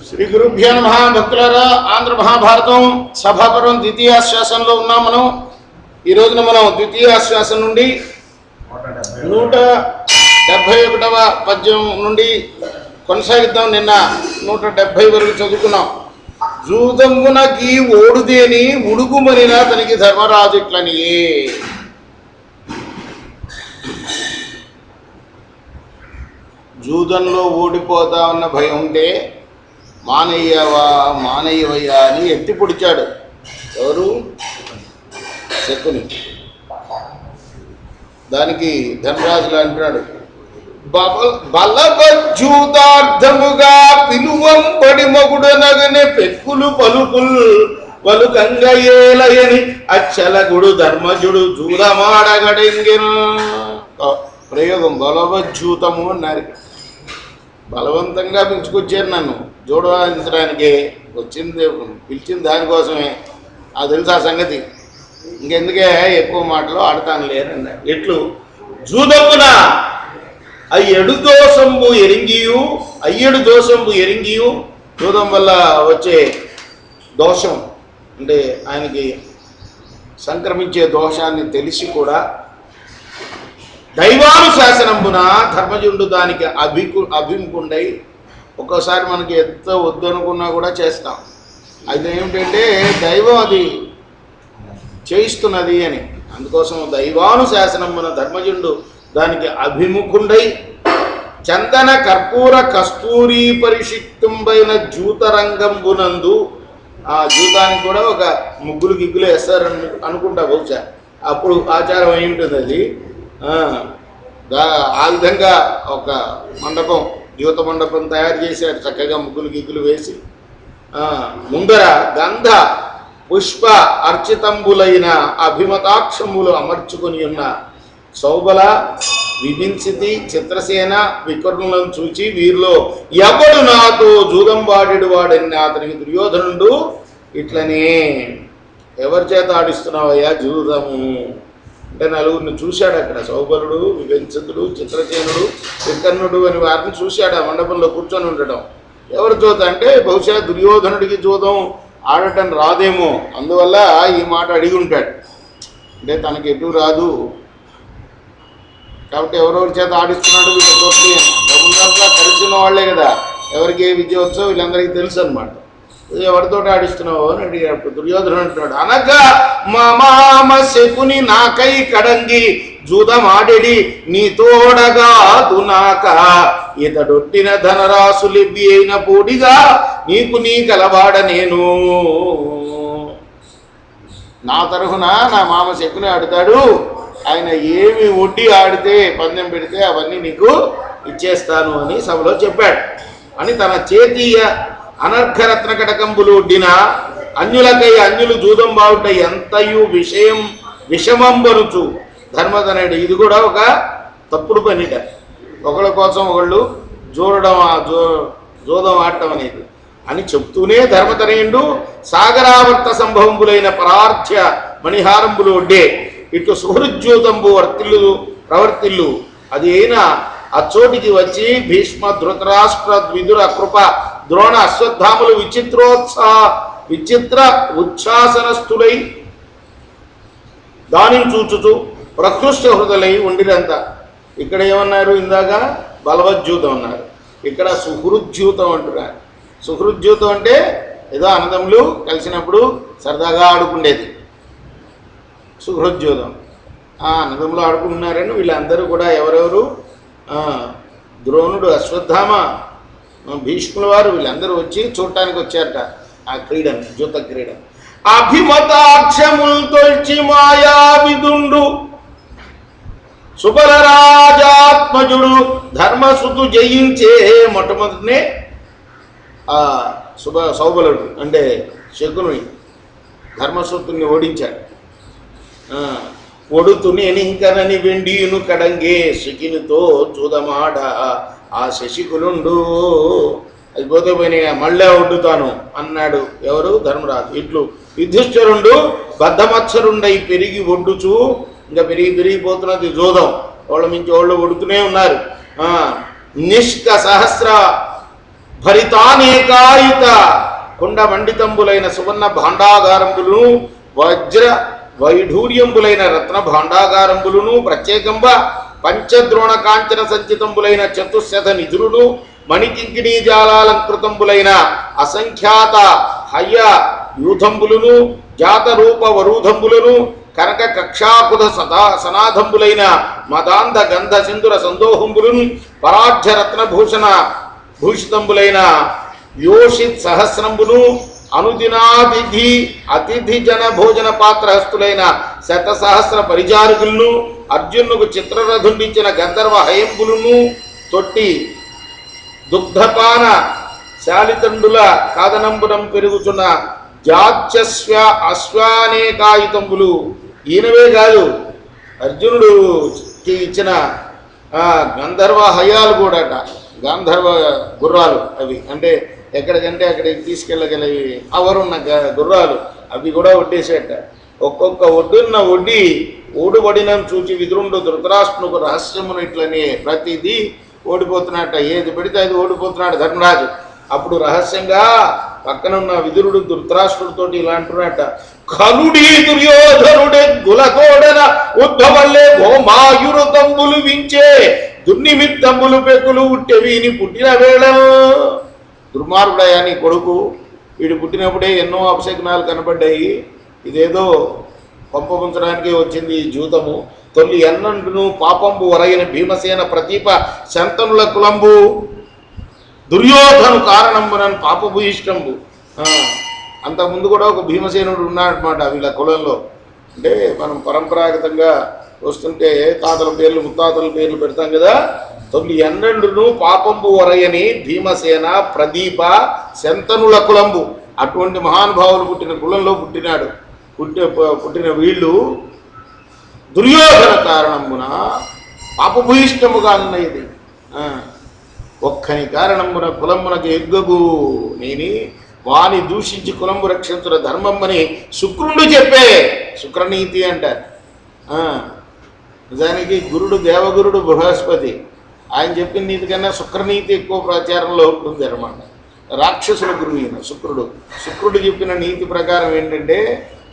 శ్రీ గురుభ్యో నమః. భక్తులారా, ఆంధ్ర మహాభారతం సభాపర్వం ద్వితీయాశ్వాసంలో ఉన్నాం. మనం ఈ రోజున మనం ద్వితీయాశ్వాసం నుండి 171వ పద్యం నుండి కొనసాగిద్దాం. నిన్న 170 వరకు చదువుకున్నాం. జూదంబునకి ఓడుదేని ఉడుగుమనినా తనకి ధర్మరాజు ఇట్లనియే. జూదంలో ఓడిపోతా ఉన్న భయం ఉంటే మానయ్యవయ్యా అని ఎత్తి పొడిచాడు. ఎవరు? శకుని. దానికి ధర్మరాజులు అంటున్నాడు, బలవజ్జూతార్థముగా పిలువంబడి మొగుడనగనే పెక్కులు పలుకుల్ పలుకంగయేలయని అచ్చలగుడు ధర్మజుడు జూదమాడగడెంగిన. ప్రయోగం బలవజ్జూతము అన్నారు. బలవంతంగా పిలుచుకొచ్చారు నన్ను జోడించడానికి. వచ్చింది పిలిచింది దానికోసమే. అది తెలుసు ఆ సంగతి. ఇంకెందుకే ఎక్కువ మాటలు ఆడతాను లేరన్నారు. ఎట్లు జూదమున అయ్యడు దోషంబు ఎరింగియు జూదం వల్ల వచ్చే దోషం అంటే ఆయనకి సంక్రమించే దోషాన్ని తెలిసి కూడా దైవానుశాసనంబున ధర్మజుండు దానికి అభిముఖుండై ఒక్కోసారి మనకి ఎంత వద్దనుకున్నా కూడా చేస్తాం. అది ఏమిటంటే దైవం అది చేయిస్తున్నది అని. అందుకోసం దైవానుశాసనంబున ధర్మజుండు దానికి అభిముఖుండై చందన కర్పూర కస్తూరి పరిషిక్తుంబైన జూతరంగంబునందు. ఆ జూతానికి కూడా ఒక ముగ్గులు గిగ్గులు వేస్తారని అనుకుంటా బహుశా. అప్పుడు ఆచారం అయి ఉంటుంది అది. ఆ విధంగా ఒక మండపం, జ్యోత మండపం తయారు చేశారు. చక్కగా ముగ్గులు గిగ్గులు వేసి ముందర గంధ పుష్ప అర్చితంబులైన అభిమతాక్షములు అమర్చుకొని ఉన్న సౌబల విభించితి చిత్రసేన వికర్ణులను చూచి వీరిలో ఎవడు నాతో జూదం వాడేడు వాడని అతనికి దుర్యోధనుడు ఇట్లనే ఎవరి చేత ఆడిస్తున్నావయ్యా జూదము అంటే నలుగురిని చూశాడు అక్కడ. సౌబలుడు, విభంచితుడు, చిత్రసేనుడు, వికర్ణుడు అని వారిని చూశాడు ఆ మండపంలో కూర్చొని ఉండడం. ఎవరి జోత అంటే బహుశా దుర్యోధనుడికి జూదం ఆడటం రాదేమో, అందువల్ల ఈ మాట అడిగి ఉంటాడు. అంటే తనకి ఎటు రాదు కాబట్టి ఎవరెవరి చేత ఆడిస్తున్నాడు వీళ్ళతోటి ప్రభుత్వంలో కలిసిన వాళ్ళే కదా. ఎవరికి ఏ విద్య వచ్చో వీళ్ళందరికీ తెలుసు అనమాట. ఎవరితో ఆడిస్తున్నావు అని అడిగాడు. దుర్యోధనుడు అంటున్నాడు, అనగా మా మామ శకుని నాకై కడంగి జూదమాడెడి నీ తోడగా దునాక ఇతడొట్టిన ధనరాశులివ్వి అయిన పూడిగా నీకు నీ కలవాడ నేను. నా తరఫున నా మామ శకుని ఆడుతాడు. ఆయన ఏమి ఒడ్డి ఆడితే పందెం పెడితే అవన్నీ నీకు ఇచ్చేస్తాను అని సభలో చెప్పాడు అని తన చేతీయ అనర్ఘరత్న కటకంబులు ఒడ్డిన అన్యులకై అన్యులు జూదం బావుట ఎంతయు విషమంబరుచు ధర్మధనుడు. ఇది కూడా ఒక తప్పుడు పనిట. ఒకళ్ళ కోసం ఒకళ్ళు జూదం ఆడటం అనేది అని చెప్తూనే ధర్మతనయుడు సాగరావర్త సంభవంబులైన పరార్థ్య మణిహారంబులు ఒడ్డే ఇటు సుహృజ్యూతంబు ప్రవర్తిల్లు అది అయినా అచ్చోటికి వచ్చి భీష్మ ధృతరాష్ట్ర ద్విదుర కృప ద్రోణ అశ్వత్థాములు విచిత్ర ఉచ్ఛ్వాసనస్థులై దానిని చూచుచు ప్రకృష్ట హృదయలై ఉండిరంతా. ఇక్కడ ఏమన్నారు? ఇందాక బలవజ్యూతం అన్నారు, ఇక్కడ సుహృజ్యూతం అంటున్నారు. సుహృజ్యూతం అంటే ఏదో అన్నదమ్ములు కలిసినప్పుడు సరదాగా ఆడుకుండేది సుహృజ్యూతం. అన్నదమ్ములు ఆడుకుంటున్నారని వీళ్ళందరూ కూడా ఎవరెవరు? ద్రోణుడు, అశ్వత్థామ, భీష్ముల వారు వీళ్ళందరూ వచ్చి చూడటానికి వచ్చారట ఆ క్రీడను, జూత క్రీడ. అభిమతాక్షములు తొల్చి మాయా విదుండు సుబలరాజాత్మజుడు ధర్మసుతు జయించే. మొట్టమొదటినే సౌబలుడు అంటే శకుని ధర్మసుతుని ఓడించాడు. ఒడుతుని ఎనింకనని వెండియును కడంగే శకినితో చూదమాడ ఆ శశికులుండు. అది పోతే పోయినా మళ్ళీ ఒడ్డుతాను అన్నాడు. ఎవరు? ధర్మరాజు. ఇట్లు యుధిష్ఠిరుండు బద్ధమత్సరుండై పెరిగి ఒడ్డుచు ఇంకా పెరిగిపోతున్నది జూదం. వాళ్ళ మించి వాళ్ళు ఒడుతూనే ఉన్నారు. నిష్క సహస్ర భరితానేకాయుత కొండ మండితంబులైన సువర్ణ భాండాగారంబులను వజ్ర వైఢూర్యంబులైన రత్న భాండాగారంబులను ప్రత్యేకంగా పంచద్రోణ కాంచన సంచితంబులైన చతుశత నిధులను మణికింకిణీ జాలాలంకృతంబులైన అసంఖ్యాత హయ్య యూథంబులను జాతరూప వరూధంబులను కనక కక్షాకుధ సనాథంబులైన మదాంధ గంధ సింధుర సందోహంబులను పరాఢ్య రత్నభూషణ భూషితంబులైన యోషిత్ సహస్రంబును అనుదినాతిథి అతిథి జన భోజన పాత్రహస్తులైన శతసహస్ర పరిచారకులను అర్జునుకు చిత్రరథుండించిన గంధర్వ హయంబులను తొట్టి దుగ్ధపాన శాలితండుల కాదనంబునం పెరుగుతున్న జాత్యస్వ అశ్వానేకాయుతంబులు ఈయనవే కాదు అర్జునుడుకి ఇచ్చిన గంధర్వ హయాలు కూడా గాంధర్వ గుర్రాలు అవి అంటే ఎక్కడికంటే అక్కడికి తీసుకెళ్ళగలివి అవరున్న గుర్రాలు అవి కూడా ఒడ్డేసేట ఒక్కొక్క ఒడ్డున్న ఒడ్డి ఓడిబడినని చూచి విదురుండు ధృతరాష్ట్రునికి రహస్యమును ఇట్లని ప్రతిదీ ఓడిపోతున్నట్ట ఏది పెడితే అది ఓడిపోతున్నాడు ధర్మరాజు అప్పుడు రహస్యంగా పక్కనున్న విదురుడు ధృతరాష్ట్రుడితో ఇలా అంటున్నట్ట కలుడీ దుర్యోధనుడే గులతోడన ఉద్భవల్లే గోమాయురు తంబులు వించే దుర్నిమిత్తంబులు పెక్కులు ఉట్టెవీని పుట్టిన వేళ దుర్మార్గుడయా నీ కొడుకు వీడు పుట్టినప్పుడే ఎన్నో అపశకునాలు కనబడ్డాయి ఇదేదో పంపముంచడానికి వచ్చింది ఈ జూతము తొలి ఎన్నండును పాపంబు వరయిన భీమసేన ప్రతీప శంతనుల కులంబు దుర్యోధను కారణంబునని పాపభూయిష్టంబు అంతకుముందు కూడా ఒక భీమసేనుడు ఉన్నాడనమాట వీళ్ళ కులంలో అంటే మనం పరంపరాగతంగా వస్తుంటే తాతల పేర్లు ముత్తాతల పేర్లు పెడతాం కదా తొలి ఎన్నండును పాపంబు వరయని భీమసేన ప్రదీప శంతనుల కులంబు అటువంటి మహానుభావులు పుట్టిన కులంలో పుట్టిన వీళ్ళు దుర్యోధన కారణమున పాపభూయిష్టముగా ఉన్నది ఒక్కని కారణమున కులమునకు ఎగ్గగు నేని వాని దూషించి కులంబు రక్షించుల ధర్మమ్మని శుక్రుడు చెప్పే శుక్రనీతి అంటారు నిజానికి గురుడు దేవగురుడు బృహస్పతి ఆయన చెప్పిన నీతి కన్నా శుక్రనీతి ఎక్కువ ప్రచారంలో ఉంటుంది అన్నమాట రాక్షసుల గురువు ఈయన శుక్రుడు చెప్పిన నీతి ప్రకారం ఏంటంటే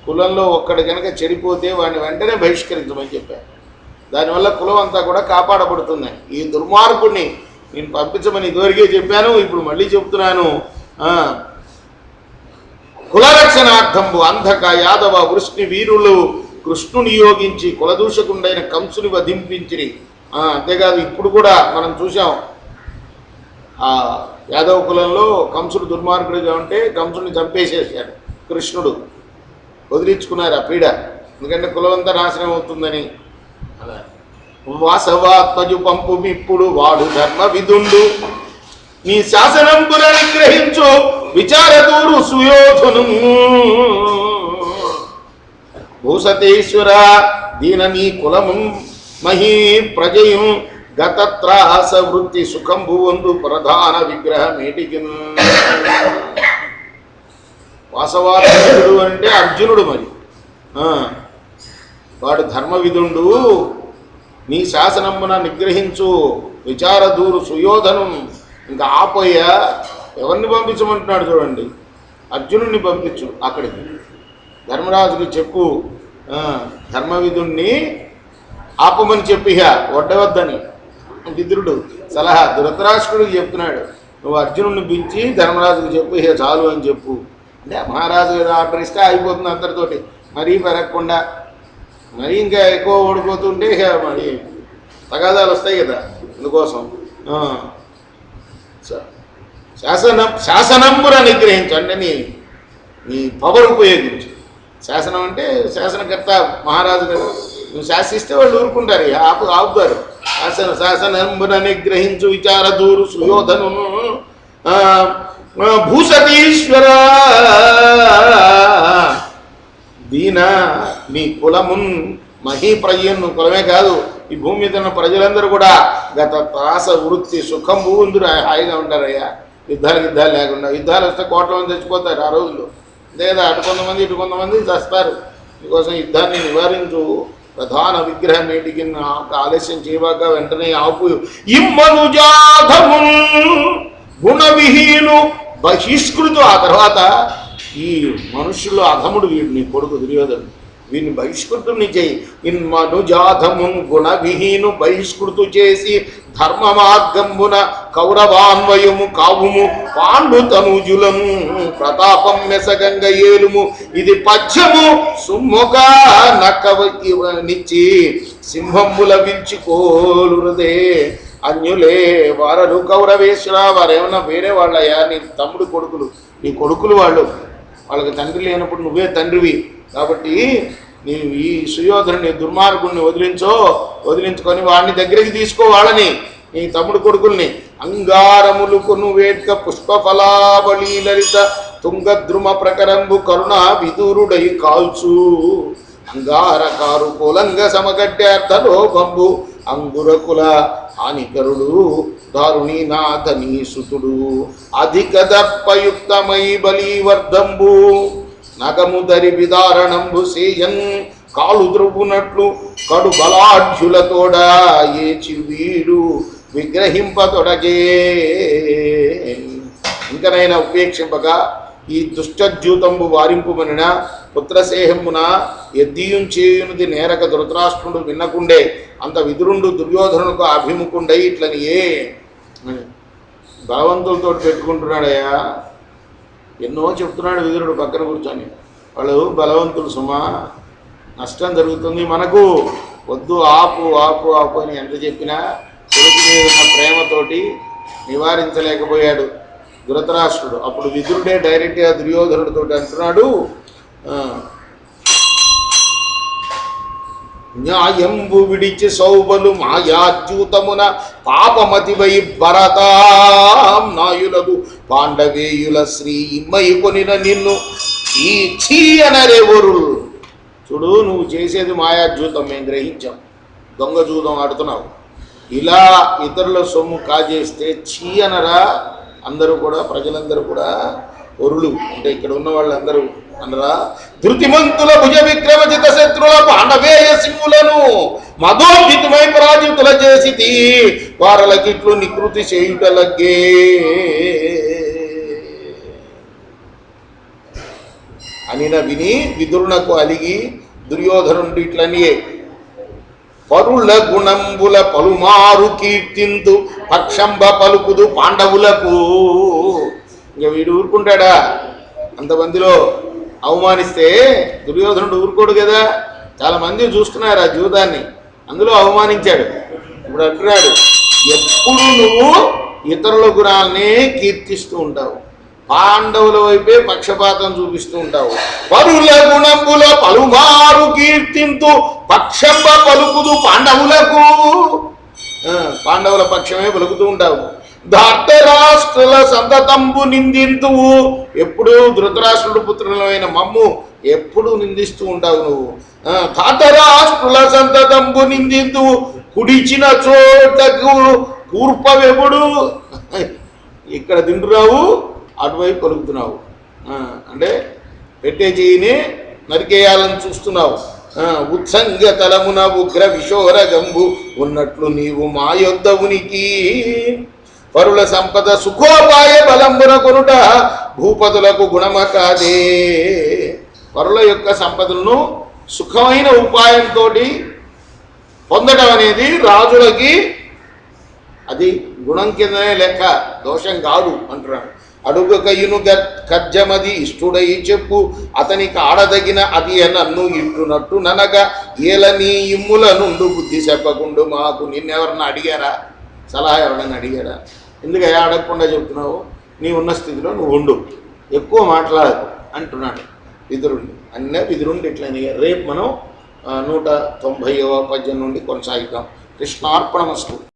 కులంలో ఒక్కడి కనుక చెడిపోతే వాడిని వెంటనే బహిష్కరించమని చెప్పారు దానివల్ల కులం అంతా కూడా కాపాడబడుతుంది ఈ దుర్మార్గుడిని నేను పంపించమని ఇదివరకే చెప్పాను ఇప్పుడు మళ్ళీ చెప్తున్నాను కులరక్షణార్థంబు అంధక యాదవ వృష్ణి వీరులు కృష్ణుని యోగించి కులదూషకుండైన కంసుని వధింపించిరి అంతేకాదు ఇప్పుడు కూడా మనం చూసాం యాదవ కులంలో కంసుడు దుర్మార్గుడిగా ఉంటే కంసుని చంపేసేసాడు కృష్ణుడు వదిలించుకున్నారు ఆ పీడ ఎందుకంటే కులమంతా నాశనం అవుతుందని అలా వాసవాత్మజు పంపుమిప్పుడు వాడు ధర్మ విధుండు నీ శాసనం పునరిగ్రహించు విచారదూరు సుయోధను భూసతేశ్వర దీన నీ కులము మహీ ప్రజయం గతత్రాస వృత్తి సుఖంబు వందు ప్రధాన విగ్రహమేటికి వాసవాత్మజుడు అంటే అర్జునుడు మరి వాడు ధర్మవిధుండు నీ శాసనమున నిగ్రహించు విచారదూరు సుయోధను ఇంకా ఆపోయా ఎవరిని పంపించమంటున్నాడు చూడండి అర్జునుడిని పంపించు అక్కడికి ధర్మరాజుకి చెప్పు ధర్మవిధుణ్ణి ఆపమని చెప్పిహ వడ్డవద్దని విదురుడు సలహా ధృతరాష్ట్రుడికి చెప్తున్నాడు నువ్వు అర్జునుడిని పిలిచి ధర్మరాజుకి చెప్పు ఇహ చాలు అని చెప్పు అంటే మహారాజు ఏదో ఆర్డర్ ఇస్తే అయిపోతుంది అందరితోటి మరీ పెరగకుండా మరీ ఇంకా ఎక్కువ ఓడిపోతుంటే మరి తగాదాలు వస్తాయి కదా అందుకోసం శాసనంబున నిగ్రహించు అంటే నీ పవర్ ఉపయోగించు శాసనం అంటే శాసనకర్త మహారాజు కదా నువ్వు శాసిస్తే వాళ్ళు ఊరుకుంటారు ఆపుతారు శాసనంబున నిగ్రహించు విచారదూరు సుయోధను భూసతీశ్వర దీన నీ కులమున్ మహీప్రయ్యను కులమే కాదు ఈ భూమి మీద ఉన్న ప్రజలందరూ కూడా గత త్రాస వృత్తి సుఖం భూందురు హాయిగా ఉంటారయ్యా యుద్ధాలు లేకుండా యుద్ధాలు వస్తే కోట్ల మంది చచ్చిపోతారు ఆ రోజుల్లో లేదా అటు కొంతమంది ఇటు కొంతమంది చస్తారు మీకోసం యుద్ధాన్ని నివారించు ప్రధాన విగ్రహం నేటికి ఆలస్యం చేయబాక వెంటనే ఆపు ఇమ్మనుజాధము గుణవిహీను బహిష్కృతు. ఆ తర్వాత ఈ మనుషుల్లో అధముడు వీడు, నీ కొడుకు దుర్యోధనుడు, వీడిని బహిష్కృతుని చేయి. ఇన్మనుజాధమున్ గుణవిహీను బహిష్కృతు చేసి ధర్మ మార్గంబున కౌరవాన్వయము కావుము పాండు తనుజులము ప్రతాపం మెసగంగ ఏలుము. ఇది పద్యము సుమ్ముఖ నక్కనిచ్చి సింహంబుల విల్చుకోలురదే అన్యులే వారలు కౌరవేశ్వర. వారేమన్నా వేరే వాళ్ళయ్యా, నీ తమ్ముడు కొడుకులు, నీ కొడుకులు వాళ్ళు, వాళ్ళకి తండ్రి లేనప్పుడు నువ్వే తండ్రివి. కాబట్టి నీవు ఈ సుయోధనుని దుర్మార్గుడిని వదిలించుకొని వాడిని దగ్గరికి తీసుకో, వాళ్ళని నీ తమ్ముడు కొడుకుల్ని. అంగారములు కొను వేట్క పుష్పఫలాబలి లలిత తుంగద్రుమ ప్రకరంబు కరుణ విదూరుడై కాల్చు. అంగారకారు కులంగ సమగడ్డార్థలోకంబు అంగురకుల హానికరుడు దారుణీనాథనీ సుతుడు అధిక దర్పయుక్తమై బలీవర్ధంబు నగముదరి విదారణంబు సేయన్ కాలు ద్రువునట్లు కడు బలాఢ్యులతోడ ఏచి వీడు విగ్రహింపతొడగే. ఇంకనైనా ఉపేక్షింపక ఈ దుష్టజ్యూతంబు వారింపుమనిన పుత్రసేహమున ఎద్దీయం చేయునిది నేరక ధృతరాష్ట్రుడు విన్నకుండే అంత విదురుండు దుర్యోధనుకు అభిముఖుండై ఇట్లనియే బలవంతులతో పెట్టుకుంటున్నాడయ్యా. ఎన్నో చెప్తున్నాడు విదురుడు పక్కన కూర్చొని, వాళ్ళు బలవంతులు సుమా, నష్టం జరుగుతుంది మనకు, వద్దు ఆపు ఆపు ఆపు అని ఎంత చెప్పినా కొడుకు మీద ఉన్న ప్రేమతోటి నివారించలేకపోయాడు ధృతరాష్ట్రుడు. అప్పుడు విదురుడే డైరెక్ట్గా దుర్యోధనుడితో అంటున్నాడు, న్యాయంబు విడిచి సౌబలు మాయాజ్యూతమున పాపమతివై భరతాం నాయులకు పాండవేయుల శ్రీ ఇమ్మయి కొనిన నిన్ను ఈ చీయనరెవరు. చూడు, నువ్వు చేసేది మాయాజ్యూతం, మేము గ్రహించాం, దొంగ జూతం ఆడుతున్నావు. ఇలా ఇతరుల సొమ్ము కాజేస్తే చీయనరా. అందరూ కూడా, ప్రజలందరూ కూడా ఒరులు అంటే ఇక్కడ ఉన్న వాళ్ళందరూ అనరా. ధృతిమంతుల భుజ విక్రమజిత శత్రుల పాండవేయ సింహులను మధోజితమై పరాజితుల చేసి వారలకిట్లు నికృతి చేయుటలగే. అనిన విని విదురునకు అలిగి దుర్యోధనుడు ఇట్లనియే పరుల గుణంబుల పలుమారు కీర్తింతు పక్షంబ పలుకుదు పాండవులకు. ఇక వీడు ఊరుకుంటాడా? అంతమందిలో అవమానిస్తే దుర్యోధనుడు ఊరుకోడు కదా. చాలా మంది చూస్తున్నారు ఆ జీవితాన్ని, అందులో అవమానించాడు. ఇప్పుడు అంటున్నాడు, ఎప్పుడు నువ్వు ఇతరుల గుణాలనే కీర్తిస్తూ ఉంటావు, పాండవుల వైపే పక్షపాతం చూపిస్తూ ఉంటావు. పరుల గుణంబుల పలుమారు కీర్తింతు పక్షంబ పలుకుదు పాండవులకు. పాండవుల పక్షమే పలుకుతూ ఉంటావు. ధార్తరాష్ట్రుల సంతతంబు నిందింతువు, ఎప్పుడు ధృతరాష్ట్రుడు పుత్రులైన మమ్ము ఎప్పుడు నిందిస్తూ ఉంటావు నువ్వు. ధార్తరాష్ట్రుల సంతతంబు నిందింతువు కుడిచిన చోటకు కూర్పవెప్పుడు. ఇక్కడ తింటున్నావు, అటువైపు పలుకుతున్నావు. అంటే పెట్టే చేయిని నరికేయాలని చూస్తున్నావు. ఉత్సంగ తలమున ఉగ్ర విశోర గంబు ఉన్నట్లు నీవు మా యొద్ద ఉనికి. పరుల సంపద సుఖోపాయ బలంబున కొనుట భూపతులకు గుణమ కాదే. పరుల యొక్క సంపదలను సుఖమైన ఉపాయంతో పొందడం అనేది రాజులకి అది గుణం కిందనే లెక్క, దోషం కాదు అంటున్నాడు. అడుగు కయ్యును కజ్జమది ఇష్టుడై చెప్పు అతనికి ఆడదగిన అది నన్ను ఇట్టునట్టు ననగా ఏల నీ ఇమ్ముల నుండు బుద్ధి చెప్పకుండు మాకు. నిన్నెవరన్నా అడిగారా? సలహా ఎవరన్నా అడిగారా? ఎందుకయ్యా అడగకుండా చెప్తున్నావు? నీ ఉన్న స్థితిలో నువ్వు ఉండు, ఎక్కువ మాట్లాడకు అంటున్నాడు విదురుణ్ణి. విదురుణ్ణి ఇట్లని రేపు మనం 190వ పద్యం నుండి కొనసాగిద్దాం. కృష్ణార్పణమస్తు.